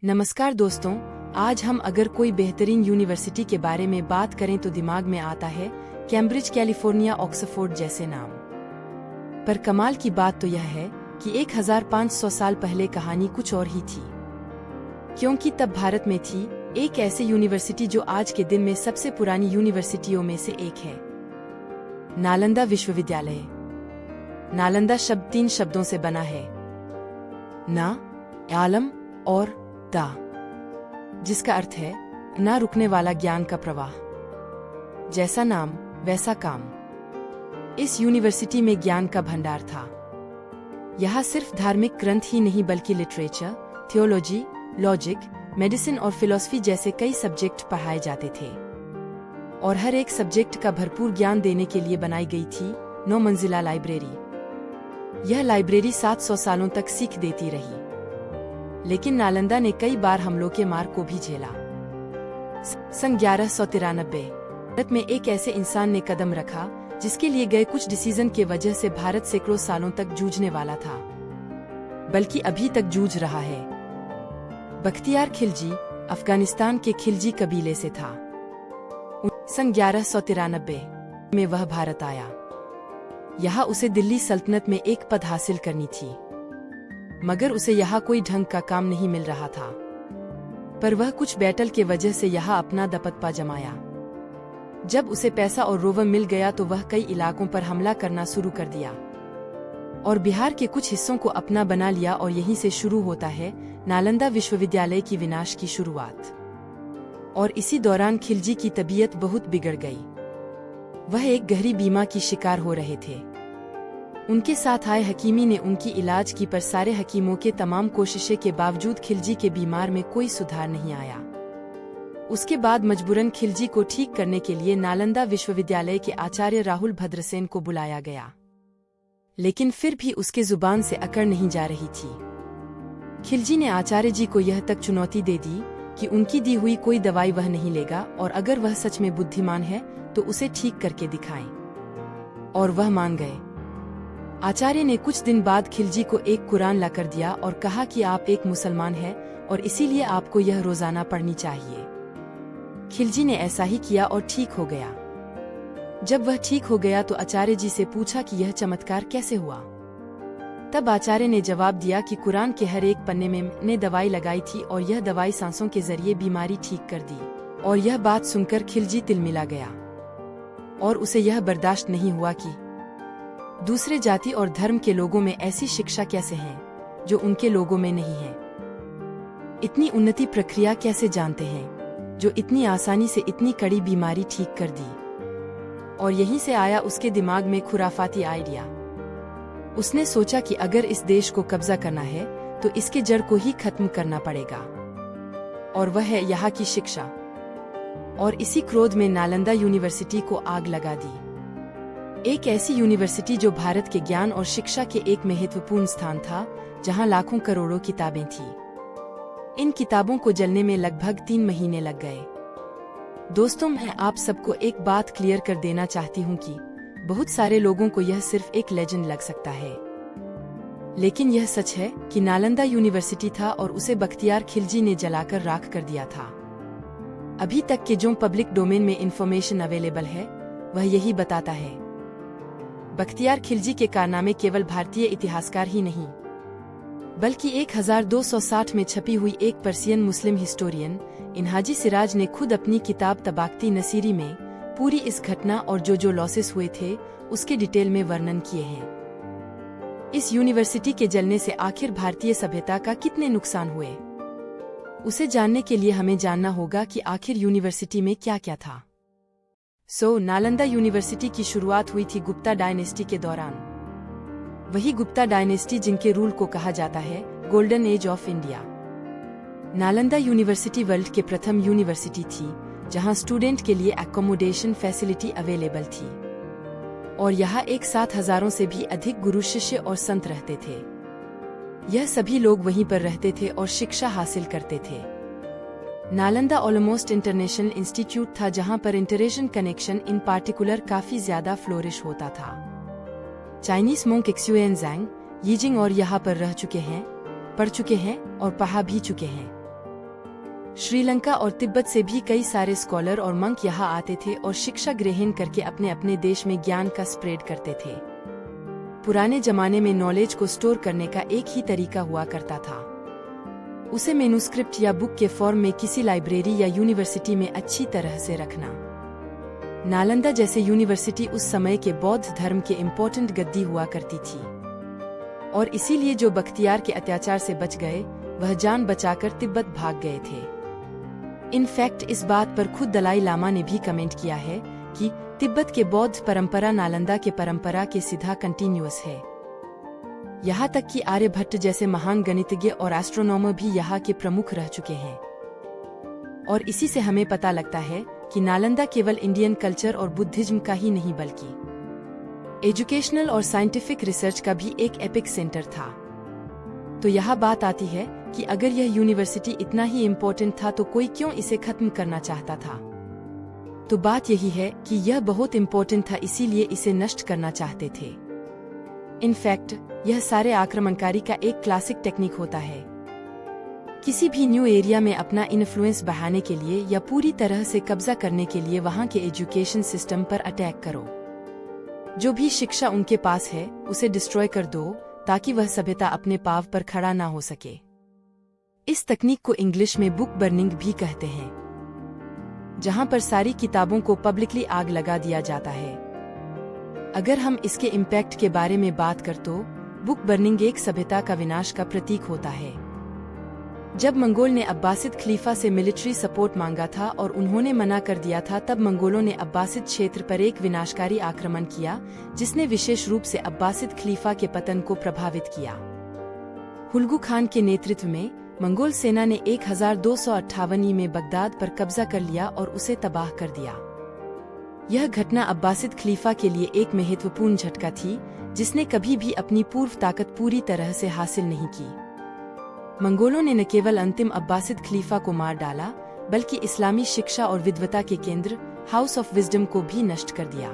नमस्कार दोस्तों, आज हम अगर कोई बेहतरीन यूनिवर्सिटी के बारे में बात करें तो दिमाग में आता है कैम्ब्रिज, कैलिफोर्निया, ऑक्सफोर्ड जैसे नाम। पर कमाल की बात तो यह है कि 1500 साल पहले कहानी कुछ और ही थी, क्योंकि तब भारत में थी एक ऐसी यूनिवर्सिटी जो आज के दिन में सबसे पुरानी यूनिवर्सिटियों में से एक है, नालंदा विश्वविद्यालय। नालंदा शब्द 3 शब्दों से बना है, ना, आलम और दा, जिसका अर्थ है ना रुकने वाला ज्ञान का प्रवाह। जैसा नाम वैसा काम। इस यूनिवर्सिटी में ज्ञान का भंडार था। यहाँ सिर्फ धार्मिक ग्रंथ ही नहीं बल्कि लिटरेचर, थियोलॉजी, लॉजिक, मेडिसिन और फिलॉसफी जैसे कई सब्जेक्ट पढ़ाए जाते थे। और हर एक सब्जेक्ट का भरपूर ज्ञान देने के लिए बनाई गई थी 9 मंजिला लाइब्रेरी। यह लाइब्रेरी 700 सालों तक सीख देती रही, लेकिन नालंदा ने कई बार हमलों के मार को भी झेला। सन 1193 भारत में एक ऐसे इंसान ने कदम रखा जिसके लिए गए कुछ डिसीजन के वजह से भारत सैकड़ों सालों तक जूझने वाला था, बल्कि अभी तक जूझ रहा है। बख्तियार खिलजी अफगानिस्तान के खिलजी कबीले से था। सन 1193 में वह भारत आया। यहाँ उसे दिल्ली सल्तनत में एक पद हासिल करनी थी, मगर उसे यहाँ कोई ढंग का काम नहीं मिल रहा था। पर वह कुछ बैटल के वजह से यहाँ अपना दबदबा जमाया। जब उसे पैसा और रोवर मिल गया तो वह कई इलाकों पर हमला करना शुरू कर दिया और बिहार के कुछ हिस्सों को अपना बना लिया। और यहीं से शुरू होता है नालंदा विश्वविद्यालय की विनाश की शुरुआत। और इसी दौरान खिलजी की तबीयत बहुत बिगड़ गई। वह एक गहरी बीमारी की शिकार हो रहे थे। उनके साथ आए हकीमी ने उनकी इलाज की, पर सारे हकीमों के तमाम कोशिशें के बावजूद खिलजी के बीमार में कोई सुधार नहीं आया। उसके बाद मजबूरन खिलजी को ठीक करने के लिए नालंदा विश्वविद्यालय के आचार्य राहुल भद्रसेन को बुलाया गया, लेकिन फिर भी उसके जुबान से अकड़ नहीं जा रही थी। खिलजी ने आचार्य जी को यह तक चुनौती दे दी कि उनकी दी हुई कोई दवाई वह नहीं लेगा, और अगर वह सच में बुद्धिमान है तो उसे ठीक करके दिखाएं। और वह मान गए। आचार्य ने कुछ दिन बाद खिलजी को एक कुरान लाकर दिया और कहा कि आप एक मुसलमान हैं और इसीलिए आपको यह रोजाना पढ़नी चाहिए। खिलजी ने ऐसा ही किया और ठीक हो गया। जब वह ठीक हो गया तो आचार्य जी से पूछा कि यह चमत्कार कैसे हुआ। तब आचार्य ने जवाब दिया कि कुरान के हर एक पन्ने में ने दवाई लगाई थी और यह दवाई सांसों के जरिए बीमारी ठीक कर दी। और यह बात सुनकर खिलजी तिलमिला गया और उसे यह बर्दाश्त नहीं हुआ कि दूसरे जाति और धर्म के लोगों में ऐसी शिक्षा कैसे है जो उनके लोगों में नहीं है। इतनी उन्नति प्रक्रिया कैसे जानते हैं जो इतनी आसानी से इतनी कड़ी बीमारी ठीक कर दी। और यहीं से आया उसके दिमाग में खुराफाती आइडिया। उसने सोचा कि अगर इस देश को कब्जा करना है तो इसके जड़ को ही खत्म करना पड़ेगा, और वह है यहाँ की शिक्षा। और इसी क्रोध में नालंदा यूनिवर्सिटी को आग लगा दी। एक ऐसी यूनिवर्सिटी जो भारत के ज्ञान और शिक्षा के एक महत्वपूर्ण स्थान था, जहां लाखों करोड़ों किताबें थीं। इन किताबों को जलने में लगभग 3 महीने लग गए। दोस्तों, मैं आप सबको एक बात क्लियर कर देना चाहती हूं कि बहुत सारे लोगों को यह सिर्फ एक लेजेंड लग सकता है, लेकिन यह सच है कि नालंदा यूनिवर्सिटी था और उसे बख्तियार खिलजी ने जलाकर राख कर दिया था। अभी तक के जो पब्लिक डोमेन में इंफॉर्मेशन अवेलेबल है वह यही बताता है। बख्तियार खिलजी के कारनामे केवल भारतीय इतिहासकार ही नहीं, बल्कि 1260 में छपी हुई एक पर्सियन मुस्लिम हिस्टोरियन इनहाजी सिराज ने खुद अपनी किताब तबाकती नसीरी में पूरी इस घटना और जो लॉसेस हुए थे उसके डिटेल में वर्णन किए हैं। इस यूनिवर्सिटी के जलने से आखिर भारतीय सभ्यता का कितने नुकसान हुए, उसे जानने के लिए हमें जानना होगा कि आखिर यूनिवर्सिटी में क्या क्या था। नालंदा यूनिवर्सिटी की शुरुआत हुई थी गुप्ता डायनेस्टी के दौरान। वही गुप्ता डायनेस्टी जिनके रूल को कहा जाता है golden age of India. Nalanda university world के प्रथम यूनिवर्सिटी थी जहां स्टूडेंट के लिए एकोमोडेशन फैसिलिटी अवेलेबल थी, और यहाँ एक साथ हजारों से भी अधिक गुरु, शिष्य और संत रहते थे। यह सभी लोग वहीं पर रहते थे और शिक्षा हासिल करते थे। नालंदा ऑलमोस्ट इंटरनेशनल इंस्टीट्यूट था जहां पर इंटरेशन कनेक्शन इन पार्टिकुलर काफी ज्यादा फ्लोरिश होता था। चाइनीज मोंक एक्सुएनजैंग, यीजिंग और यहाँ पर रह चुके हैं, पढ़ चुके हैं और पढ़ा भी चुके हैं। श्रीलंका और तिब्बत से भी कई सारे स्कॉलर और मंक यहाँ आते थे और शिक्षा ग्रहण करके अपने अपने देश में ज्ञान का स्प्रेड करते थे। पुराने जमाने में नॉलेज को स्टोर करने का एक ही तरीका हुआ करता था, उसे मैन्युस्क्रिप्ट या बुक के फॉर्म में किसी लाइब्रेरी या यूनिवर्सिटी में अच्छी तरह से रखना। नालंदा जैसे यूनिवर्सिटी उस समय के बौद्ध धर्म के इम्पोर्टेंट गद्दी हुआ करती थी, और इसीलिए जो बख्तियार के अत्याचार से बच गए वह जान बचाकर तिब्बत भाग गए थे। इनफैक्ट इस बात पर खुद दलाई लामा ने भी कमेंट किया है कि तिब्बत के बौद्ध परंपरा नालंदा के परंपरा के सीधा कंटिन्यूअस है। यहाँ तक कि आर्यभट्ट जैसे महान गणितज्ञ और एस्ट्रोनॉमर भी यहाँ के प्रमुख रह चुके हैं। और इसी से हमें पता लगता है कि नालंदा केवल इंडियन कल्चर और बुद्धिज्म का ही नहीं बल्कि एजुकेशनल और साइंटिफिक रिसर्च का भी एक एपिक सेंटर था। तो यह बात आती है कि अगर यह यूनिवर्सिटी इतना ही इम्पोर्टेंट था तो कोई क्यों इसे खत्म करना चाहता था। तो बात यही है कि यह बहुत इम्पोर्टेंट था, इसीलिए इसे नष्ट करना चाहते थे। इनफैक्ट यह सारे आक्रमणकारी का एक क्लासिक टेक्निक होता है। किसी भी न्यू एरिया में अपना इन्फ्लुएंस बढ़ाने के लिए या पूरी तरह से कब्जा करने के लिए वहां के एजुकेशन सिस्टम पर अटैक करो। जो भी शिक्षा उनके पास है उसे डिस्ट्रॉय कर दो ताकि वह सभ्यता अपने पांव पर खड़ा ना हो सके। इस तकनीक को इंग्लिश में बुक बर्निंग भी कहते हैं, जहां पर सारी किताबों को पब्लिकली आग लगा दिया जाता है। अगर हम इसके इम्पैक्ट के बारे में बात कर तो बुक बर्निंग एक सभ्यता का विनाश का प्रतीक होता है। जब मंगोल ने अब्बासिद खलीफा से मिलिट्री सपोर्ट मांगा था और उन्होंने मना कर दिया था, तब मंगोलों ने अब्बासिद क्षेत्र पर एक विनाशकारी आक्रमण किया जिसने विशेष रूप से अब्बासिद खलीफा के पतन को प्रभावित किया। हुलगू खान के नेतृत्व में मंगोल सेना ने 1258 में बगदाद पर कब्जा कर लिया और उसे तबाह कर दिया। यह घटना अब्बासिद खलीफा के लिए एक महत्वपूर्ण झटका थी जिसने कभी भी अपनी पूर्व ताकत पूरी तरह से हासिल नहीं की। मंगोलों ने न केवल अंतिम अब्बासिद खलीफा को मार डाला बल्कि इस्लामी शिक्षा और विद्वता के केंद्र हाउस ऑफ विजडम को भी नष्ट कर दिया।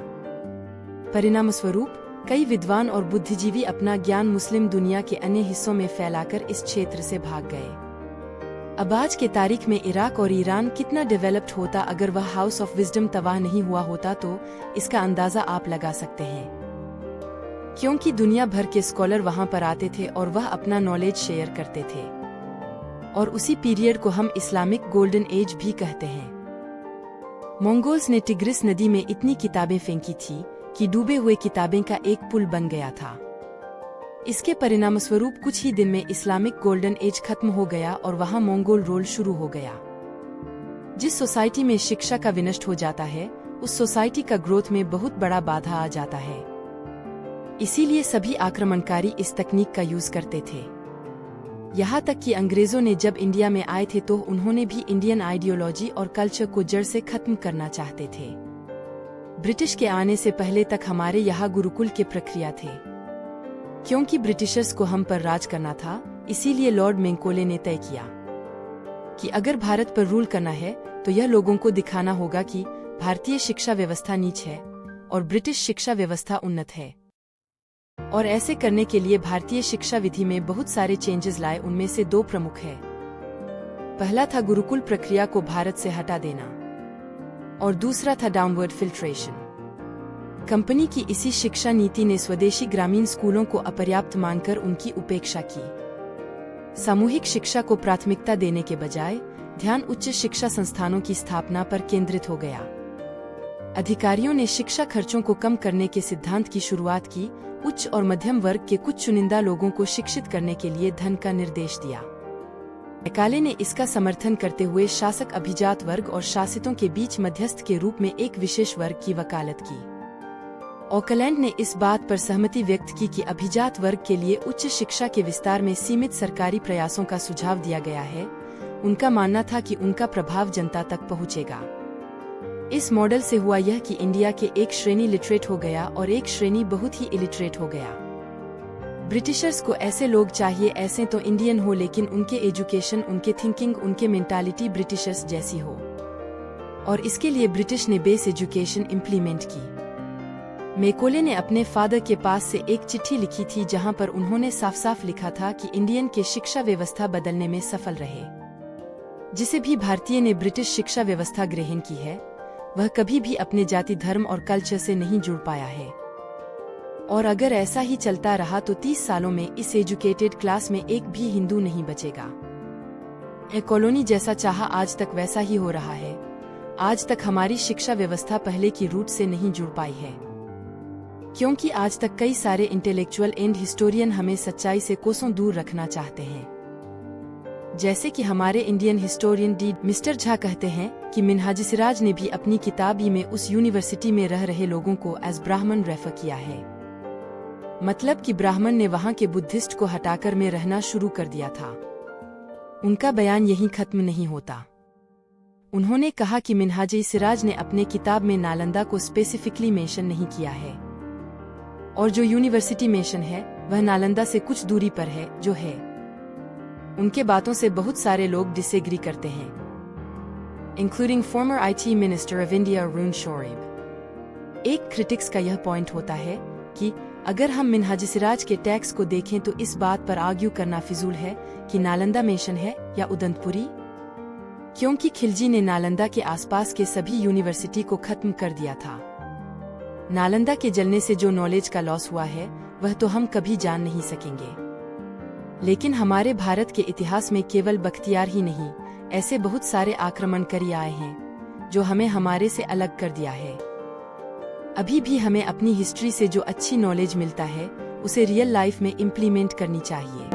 परिणामस्वरूप कई विद्वान और बुद्धिजीवी अपना ज्ञान मुस्लिम दुनिया के अन्य हिस्सों में फैलाकर इस क्षेत्र से भाग गए। अब आज के तारीख में इराक और ईरान कितना डेवलप्ड होता अगर वह हाउस ऑफ विजडम तबाह नहीं हुआ होता, तो इसका अंदाजा आप लगा सकते हैं। क्योंकि दुनिया भर के स्कॉलर वहां पर आते थे और वह अपना नॉलेज शेयर करते थे, और उसी पीरियड को हम इस्लामिक गोल्डन एज भी कहते हैं। मंगोल्स ने टिग्रिस नदी में इतनी किताबें फेंकी थी कि डूबे हुए किताबें का एक पुल बन गया था। इसके परिणामस्वरूप कुछ ही दिन में इस्लामिक गोल्डन एज खत्म हो गया और वहां मंगोल रोल शुरू हो गया। जिस सोसाइटी में शिक्षा का विनष्ट हो जाता है उस सोसाइटी का ग्रोथ में बहुत बड़ा बाधा आ जाता है। इसीलिए सभी आक्रमणकारी इस तकनीक का यूज करते थे। यहाँ तक कि अंग्रेजों ने जब इंडिया में आए थे तो उन्होंने भी इंडियन आइडियोलॉजी और कल्चर को जड़ से खत्म करना चाहते थे। ब्रिटिश के आने से पहले तक हमारे यहाँ गुरुकुल के प्रक्रिया थे। क्योंकि ब्रिटिशर्स को हम पर राज करना था, इसीलिए लॉर्ड मैकॉले ने तय किया कि अगर भारत पर रूल करना है तो यह लोगों को दिखाना होगा कि भारतीय शिक्षा व्यवस्था नीच है और ब्रिटिश शिक्षा व्यवस्था उन्नत है। और ऐसे करने के लिए भारतीय शिक्षा विधि में बहुत सारे चेंजेस लाए। उनमें से दो प्रमुख है। पहला था गुरुकुल प्रक्रिया को भारत से हटा देना और दूसरा था डाउनवर्ड फिल्ट्रेशन। कंपनी की इसी शिक्षा नीति ने स्वदेशी ग्रामीण स्कूलों को अपर्याप्त मानकर उनकी उपेक्षा की। सामूहिक शिक्षा को प्राथमिकता देने के बजाय ध्यान उच्च शिक्षा संस्थानों की स्थापना पर केंद्रित हो गया। अधिकारियों ने शिक्षा खर्चों को कम करने के सिद्धांत की शुरुआत की। उच्च और मध्यम वर्ग के कुछ चुनिंदा लोगों को शिक्षित करने के लिए धन का निर्देश दिया। मैकाले ने इसका समर्थन करते हुए शासक अभिजात वर्ग और शासितों के बीच मध्यस्थ के रूप में एक विशेष वर्ग की वकालत की। ऑकलैंड ने इस बात पर सहमति व्यक्त की कि अभिजात वर्ग के लिए उच्च शिक्षा के विस्तार में सीमित सरकारी प्रयासों का सुझाव दिया गया है। उनका मानना था कि उनका प्रभाव जनता तक पहुंचेगा। इस मॉडल से हुआ यह कि इंडिया के एक श्रेणी लिटरेट हो गया और एक श्रेणी बहुत ही इलिटरेट हो गया। ब्रिटिशर्स को ऐसे लोग चाहिए, ऐसे तो इंडियन हो लेकिन उनके एजुकेशन, उनके थिंकिंग, उनके मेंटालिटी ब्रिटिशर्स जैसी हो। और इसके लिए ब्रिटिश ने बेस एजुकेशन इम्प्लीमेंट की। मैकॉले ने अपने फादर के पास से एक चिट्ठी लिखी थी जहां पर उन्होंने साफ साफ लिखा था कि इंडियन के शिक्षा व्यवस्था बदलने में सफल रहे। जिसे भी भारतीय ने ब्रिटिश शिक्षा व्यवस्था ग्रहण की है, वह कभी भी अपने जाति, धर्म और कल्चर से नहीं जुड़ पाया है। और अगर ऐसा ही चलता रहा तो 30 सालों में इस एजुकेटेड क्लास में एक भी हिंदू नहीं बचेगा। ए कॉलोनी जैसा चाहा आज तक वैसा ही हो रहा है। आज तक हमारी शिक्षा व्यवस्था पहले की रूट से नहीं जुड़ पाई है, क्योंकि आज तक कई सारे इंटेलेक्चुअल एंड हिस्टोरियन हमें सच्चाई से कोसों दूर रखना चाहते हैं। जैसे कि हमारे Indian historian D mister Jha कहते हैं कि मिनहाज सिराज ने भी अपनी किताब ही में उस यूनिवर्सिटी में रह रहे लोगों को एज ब्राह्मण रेफर किया है, मतलब कि ब्राह्मण ने वहां के बुद्धिस्ट को हटाकर में रहना शुरू कर दिया था। उनका बयान यहीं खत्म नहीं होता। उन्होंने कहा कि मिनहाज सिराज ने अपने किताब में नालंदा को स्पेसिफिकली मेंशन नहीं किया है, और जो यूनिवर्सिटी मेंशन है वह नालंदा से कुछ दूरी पर है, जो है। उनके बातों से बहुत सारे लोग डिसएग्री करते हैं, including former IT minister of India Arun Shourie. एक क्रिटिक्स का यह पॉइंट होता है कि अगर हम मिनहाज सिराज के टेक्स्ट को देखें तो इस बात पर आर्ग्यू करना फिजूल है कि नालंदा मेंशन है या उदंतपुरी, क्योंकि खिलजी ने नालंदा के आसपास के सभी यूनिवर्सिटी को खत्म कर दिया था। नालंदा के जलने से जो नॉलेज का लॉस हुआ है वह तो हम कभी जान नहीं सकेंगे, लेकिन हमारे भारत के इतिहास में केवल बख्तियार ही नहीं, ऐसे बहुत सारे आक्रमणकारी आए हैं जो हमें हमारे से अलग कर दिया है। अभी भी हमें अपनी हिस्ट्री से जो अच्छी नॉलेज मिलता है उसे रियल लाइफ में इम्प्लीमेंट करनी चाहिए।